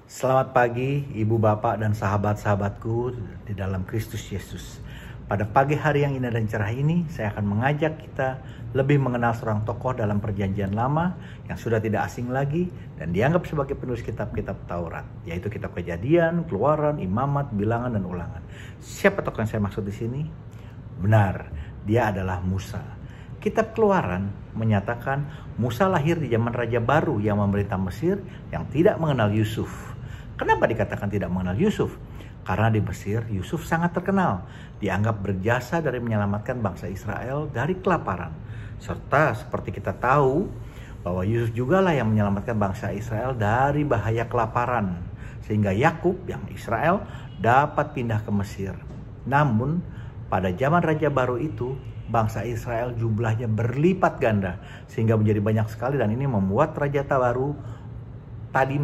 Selamat pagi Ibu Bapak dan sahabat-sahabatku di dalam Kristus Yesus. Pada pagi hari yang indah dan cerah ini, saya akan mengajak kita lebih mengenal seorang tokoh dalam perjanjian lama yang sudah tidak asing lagi dan dianggap sebagai penulis kitab-kitab Taurat, yaitu kitab Kejadian, Keluaran, Imamat, Bilangan, dan Ulangan. Siapa tokoh yang saya maksud di sini? Benar, dia adalah Musa. Kitab Keluaran menyatakan Musa lahir di zaman Raja Baru yang memerintah Mesir yang tidak mengenal Yusuf. Kenapa dikatakan tidak mengenal Yusuf? Karena di Mesir Yusuf sangat terkenal, dianggap berjasa dari menyelamatkan bangsa Israel dari kelaparan. Serta seperti kita tahu bahwa Yusuf jugalah yang menyelamatkan bangsa Israel dari bahaya kelaparan. Sehingga Yakub yang Israel dapat pindah ke Mesir. Namun pada zaman Raja Baru itu bangsa Israel jumlahnya berlipat ganda sehingga menjadi banyak sekali, dan ini membuat Raja Baru tadi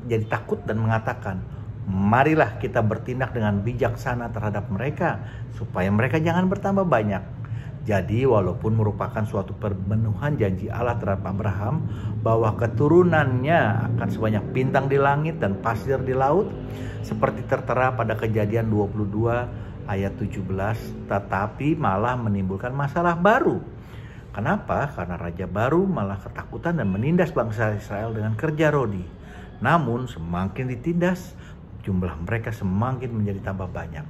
jadi takut dan mengatakan, marilah kita bertindak dengan bijaksana terhadap mereka supaya mereka jangan bertambah banyak. Jadi walaupun merupakan suatu pemenuhan janji Allah terhadap Abraham bahwa keturunannya akan sebanyak bintang di langit dan pasir di laut seperti tertera pada Kejadian 22 ayat 17, tetapi malah menimbulkan masalah baru. Kenapa? Karena Raja Baru malah ketakutan dan menindas bangsa Israel dengan kerja rodi. Namun semakin ditindas, jumlah mereka semakin menjadi tambah banyak.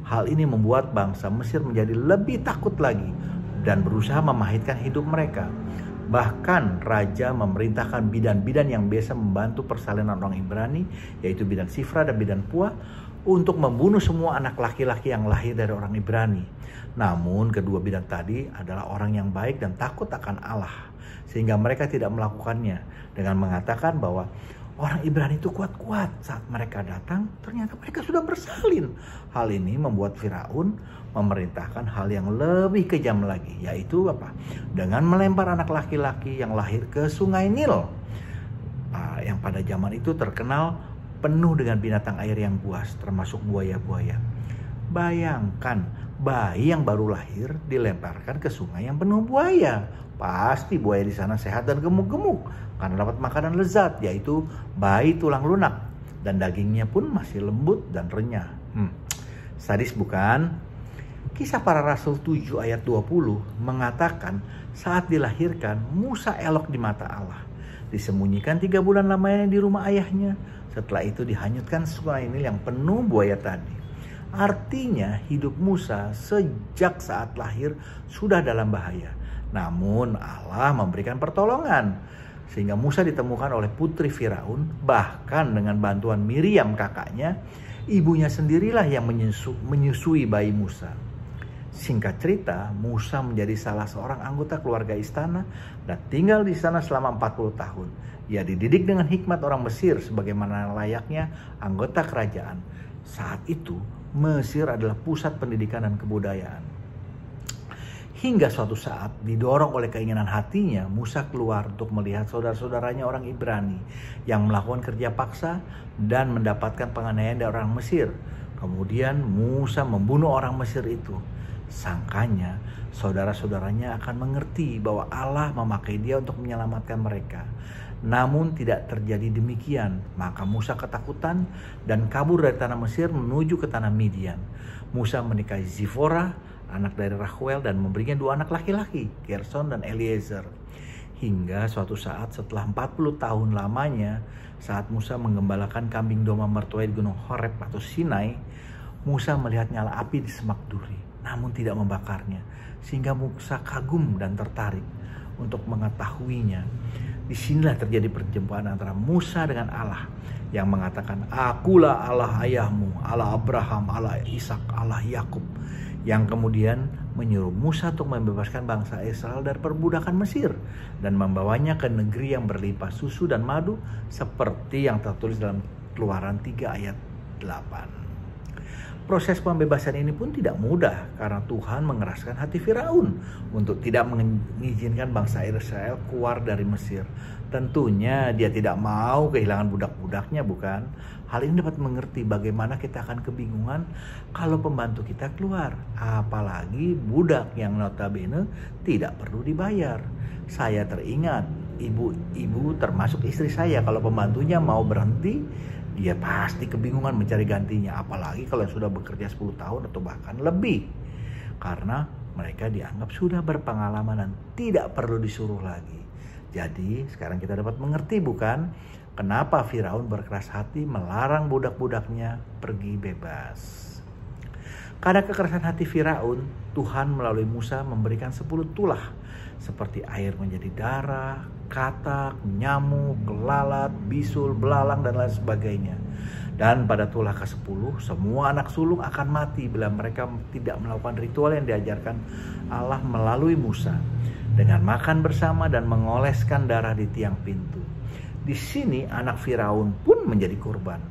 Hal ini membuat bangsa Mesir menjadi lebih takut lagi dan berusaha memahitkan hidup mereka. Bahkan Raja memerintahkan bidan-bidan yang biasa membantu persalinan orang Ibrani, yaitu bidan Sifra dan bidan Pua, untuk membunuh semua anak laki-laki yang lahir dari orang Ibrani. Namun kedua bidan tadi adalah orang yang baik dan takut akan Allah, sehingga mereka tidak melakukannya dengan mengatakan bahwa orang Ibrani itu kuat-kuat. Saat mereka datang, ternyata mereka sudah bersalin. Hal ini membuat Firaun memerintahkan hal yang lebih kejam lagi, yaitu apa? Dengan melempar anak laki-laki yang lahir ke sungai Nil, yang pada zaman itu terkenal penuh dengan binatang air yang buas, termasuk buaya-buaya. Bayangkan, bayi yang baru lahir dilemparkan ke sungai yang penuh buaya. Pasti buaya di sana sehat dan gemuk-gemuk karena dapat makanan lezat, yaitu bayi tulang lunak, dan dagingnya pun masih lembut dan renyah. Sadis bukan? Kisah Para Rasul 7 ayat 20 mengatakan saat dilahirkan Musa elok di mata Allah. Disembunyikan 3 bulan lamanya di rumah ayahnya. Setelah itu dihanyutkan sungai Nil yang penuh buaya tadi. Artinya hidup Musa sejak saat lahir sudah dalam bahaya. Namun Allah memberikan pertolongan sehingga Musa ditemukan oleh putri Firaun. Bahkan dengan bantuan Miriam kakaknya, ibunya sendirilah yang menyusui bayi Musa. Singkat cerita, Musa menjadi salah seorang anggota keluarga istana dan tinggal di sana selama 40 tahun. Ia dididik dengan hikmat orang Mesir sebagaimana layaknya anggota kerajaan. Saat itu, Mesir adalah pusat pendidikan dan kebudayaan. Hingga suatu saat, didorong oleh keinginan hatinya, Musa keluar untuk melihat saudara-saudaranya orang Ibrani yang melakukan kerja paksa dan mendapatkan penganiayaan dari orang Mesir. Kemudian Musa membunuh orang Mesir itu. Sangkanya saudara-saudaranya akan mengerti bahwa Allah memakai dia untuk menyelamatkan mereka. Namun tidak terjadi demikian. Maka Musa ketakutan dan kabur dari tanah Mesir menuju ke tanah Midian. Musa menikahi Zipora, anak dari Rahuel, dan memberinya 2 anak laki-laki, Gerson dan Eliezer. Hingga suatu saat setelah 40 tahun lamanya, saat Musa menggembalakan kambing domba mertuai di Gunung Horeb atau Sinai, Musa melihat nyala api di semak duri, namun tidak membakarnya, sehingga Musa kagum dan tertarik untuk mengetahuinya. Disinilah terjadi perjumpaan antara Musa dengan Allah yang mengatakan, "Akulah Allah ayahmu, Allah Abraham, Allah Ishak, Allah Yakub," yang kemudian menyuruh Musa untuk membebaskan bangsa Israel dari perbudakan Mesir dan membawanya ke negeri yang berlimpah susu dan madu seperti yang tertulis dalam Keluaran 3 ayat 8. Proses pembebasan ini pun tidak mudah karena Tuhan mengeraskan hati Firaun untuk tidak mengizinkan bangsa Israel keluar dari Mesir. Tentunya dia tidak mau kehilangan budak-budaknya, bukan? Hal ini dapat mengerti bagaimana kita akan kebingungan kalau pembantu kita keluar. Apalagi budak yang notabene tidak perlu dibayar. Saya teringat ibu-ibu termasuk istri saya, kalau pembantunya mau berhenti dia pasti kebingungan mencari gantinya. Apalagi kalau sudah bekerja 10 tahun atau bahkan lebih. Karena mereka dianggap sudah berpengalaman dan tidak perlu disuruh lagi. Jadi sekarang kita dapat mengerti bukan? Kenapa Firaun berkeras hati melarang budak-budaknya pergi bebas. Karena kekerasan hati Firaun, Tuhan melalui Musa memberikan 10 tulah. Seperti air menjadi darah, katak, nyamuk, lalat, bisul, belalang, dan lain sebagainya. Dan pada tulah ke-10, semua anak sulung akan mati bila mereka tidak melakukan ritual yang diajarkan Allah melalui Musa. Dengan makan bersama dan mengoleskan darah di tiang pintu. Di sini anak Firaun pun menjadi korban.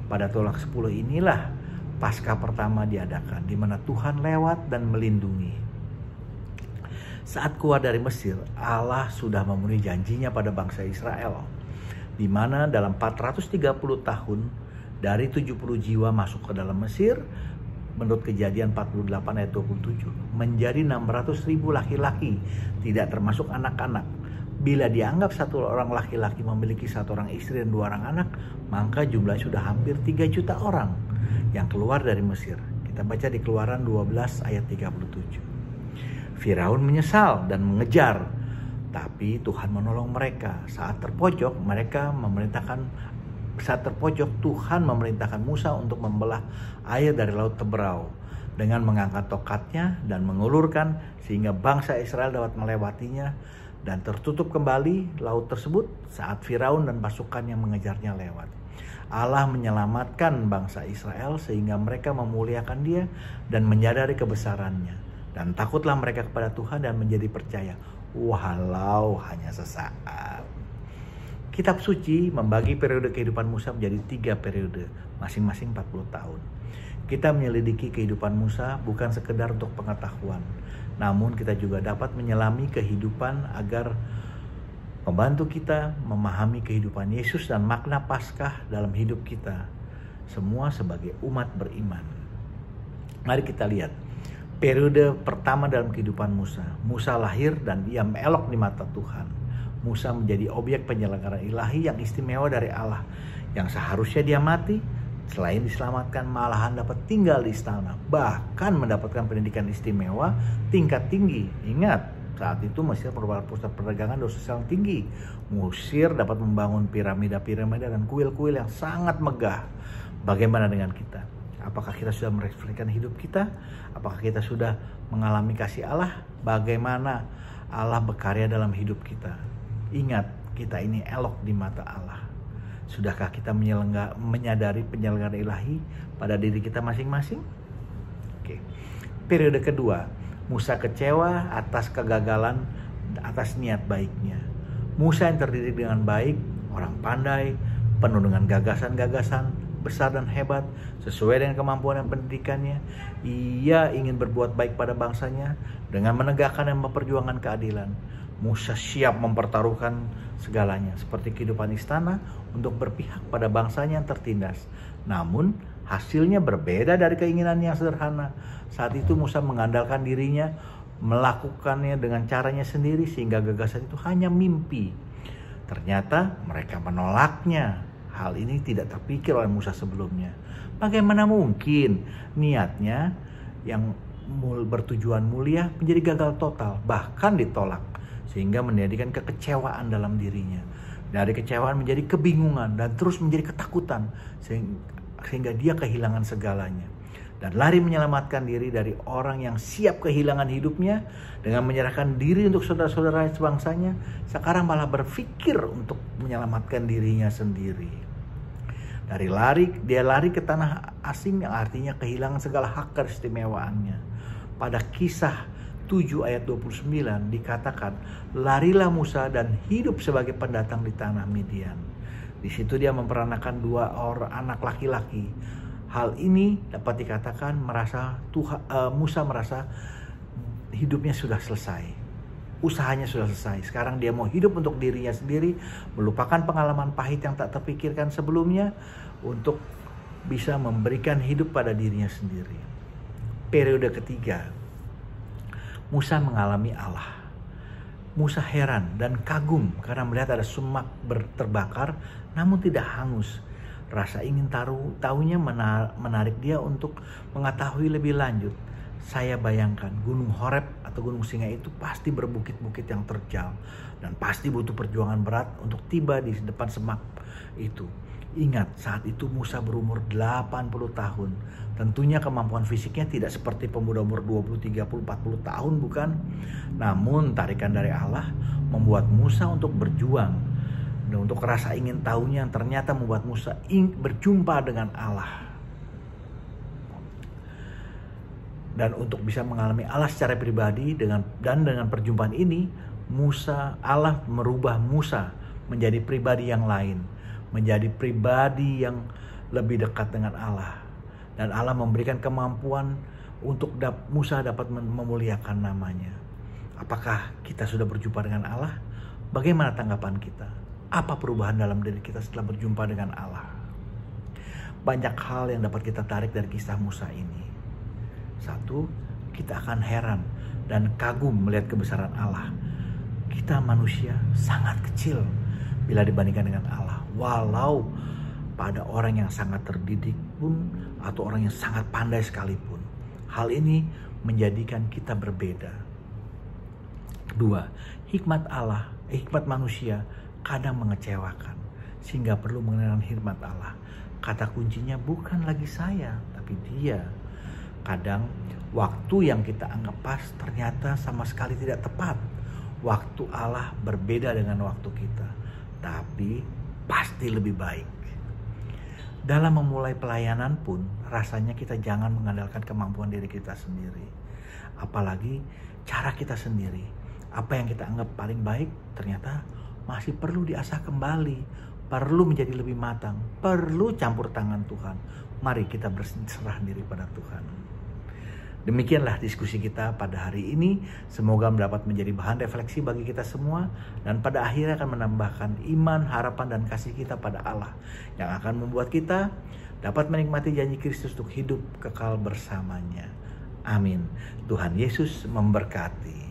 Pada tulah ke-10 inilah Paskah pertama diadakan, di mana Tuhan lewat dan melindungi. Saat keluar dari Mesir, Allah sudah memenuhi janjinya pada bangsa Israel, di mana dalam 430 tahun dari 70 jiwa masuk ke dalam Mesir, menurut Kejadian 48 ayat 27, menjadi 600.000 laki-laki, tidak termasuk anak-anak. Bila dianggap satu orang laki-laki memiliki satu orang istri dan 2 orang anak, maka jumlahnya sudah hampir 3 juta orang yang keluar dari Mesir. Kita baca di Keluaran 12 ayat 37. Firaun menyesal dan mengejar, tapi Tuhan menolong mereka. Saat terpojok Tuhan memerintahkan Musa untuk membelah air dari Laut Teberau dengan mengangkat tokatnya dan mengulurkan sehingga bangsa Israel dapat melewatinya, dan tertutup kembali laut tersebut saat Firaun dan pasukan yang mengejarnya lewat. Allah menyelamatkan bangsa Israel sehingga mereka memuliakan Dia dan menyadari kebesarannya. Dan takutlah mereka kepada Tuhan dan menjadi percaya, walau hanya sesaat. Kitab suci membagi periode kehidupan Musa menjadi 3 periode, masing-masing 40 tahun. Kita menyelidiki kehidupan Musa bukan sekedar untuk pengetahuan, namun kita juga dapat menyelami kehidupan agar membantu kita memahami kehidupan Yesus dan makna Paskah dalam hidup kita, semua sebagai umat beriman. Mari kita lihat periode pertama dalam kehidupan Musa. Musa lahir dan ia elok di mata Tuhan. Musa menjadi objek penyelenggaraan ilahi yang istimewa dari Allah, yang seharusnya dia mati. Selain diselamatkan, malahan dapat tinggal di istana, bahkan mendapatkan pendidikan istimewa tingkat tinggi. Ingat, saat itu Mesir merupakan pusat perdagangan dan sosial tinggi. Mesir dapat membangun piramida-piramida dan kuil-kuil yang sangat megah. Bagaimana dengan kita? Apakah kita sudah merefleksikan hidup kita? Apakah kita sudah mengalami kasih Allah? Bagaimana Allah berkarya dalam hidup kita? Ingat, kita ini elok di mata Allah. Sudahkah kita menyadari penyelenggaraan ilahi pada diri kita masing-masing? Oke. Periode kedua, Musa kecewa atas kegagalan atas niat baiknya. Musa yang terdiri dengan baik, orang pandai, penuh dengan gagasan-gagasan besar dan hebat, sesuai dengan kemampuan dan pendidikannya. Ia ingin berbuat baik pada bangsanya dengan menegakkan dan memperjuangkan keadilan. Musa siap mempertaruhkan segalanya, seperti kehidupan istana, untuk berpihak pada bangsanya yang tertindas. Namun hasilnya berbeda dari keinginan yang sederhana. Saat itu Musa mengandalkan dirinya, melakukannya dengan caranya sendiri, sehingga gagasan itu hanya mimpi. Ternyata mereka menolaknya. Hal ini tidak terpikir oleh Musa sebelumnya. Bagaimana mungkin niatnya yang bertujuan mulia menjadi gagal total, bahkan ditolak, sehingga menjadikan kekecewaan dalam dirinya. Dari kecewaan menjadi kebingungan dan terus menjadi ketakutan, sehingga dia kehilangan segalanya. Dan lari menyelamatkan diri dari orang yang siap kehilangan hidupnya dengan menyerahkan diri untuk saudara-saudara sebangsanya. Sekarang malah berpikir untuk menyelamatkan dirinya sendiri. Dia lari ke tanah asing yang artinya kehilangan segala hak keistimewaannya. Pada Kisah 7 ayat 29 dikatakan, larilah Musa dan hidup sebagai pendatang di tanah Midian. Di situ dia memperanakan 2 orang anak laki-laki. Hal ini dapat dikatakan Musa merasa hidupnya sudah selesai. Usahanya sudah selesai. Sekarang dia mau hidup untuk dirinya sendiri, melupakan pengalaman pahit yang tak terpikirkan sebelumnya, untuk bisa memberikan hidup pada dirinya sendiri. Periode ketiga, Musa mengalami Allah. Musa heran dan kagum karena melihat ada semak terbakar namun tidak hangus. Rasa ingin tahunya menarik dia untuk mengetahui lebih lanjut. Saya bayangkan Gunung Horeb atau Gunung Singai itu pasti berbukit-bukit yang terjal dan pasti butuh perjuangan berat untuk tiba di depan semak itu. Ingat, saat itu Musa berumur 80 tahun. Tentunya kemampuan fisiknya tidak seperti pemuda umur 20, 30, 40 tahun, bukan? Namun tarikan dari Allah membuat Musa untuk berjuang. Dan untuk rasa ingin tahunya yang ternyata membuat Musa berjumpa dengan Allah. Dan untuk bisa mengalami Allah secara pribadi dengan perjumpaan ini, Allah merubah Musa menjadi pribadi yang lain, menjadi pribadi yang lebih dekat dengan Allah. Dan Allah memberikan kemampuan untuk Musa dapat memuliakan namanya. Apakah kita sudah berjumpa dengan Allah? Bagaimana tanggapan kita? Apa perubahan dalam diri kita setelah berjumpa dengan Allah? Banyak hal yang dapat kita tarik dari kisah Musa ini. Satu, kita akan heran dan kagum melihat kebesaran Allah. Kita manusia sangat kecil bila dibandingkan dengan Allah. Walau pada orang yang sangat terdidik pun atau orang yang sangat pandai sekalipun. Hal ini menjadikan kita berbeda. Kedua, hikmat manusia kadang mengecewakan, sehingga perlu mengenal hikmat Allah. Kata kuncinya bukan lagi saya, tapi Dia. Kadang waktu yang kita anggap pas ternyata sama sekali tidak tepat. Waktu Allah berbeda dengan waktu kita, tapi pasti lebih baik. Dalam memulai pelayanan pun rasanya kita jangan mengandalkan kemampuan diri kita sendiri, apalagi cara kita sendiri. Apa yang kita anggap paling baik ternyata masih perlu diasah kembali, perlu menjadi lebih matang, perlu campur tangan Tuhan. Mari kita berserah diri pada Tuhan. Demikianlah diskusi kita pada hari ini. Semoga mendapat menjadi bahan refleksi bagi kita semua, dan pada akhirnya akan menambahkan iman, harapan, dan kasih kita pada Allah yang akan membuat kita dapat menikmati janji Kristus untuk hidup kekal bersamanya. Amin. Tuhan Yesus memberkati.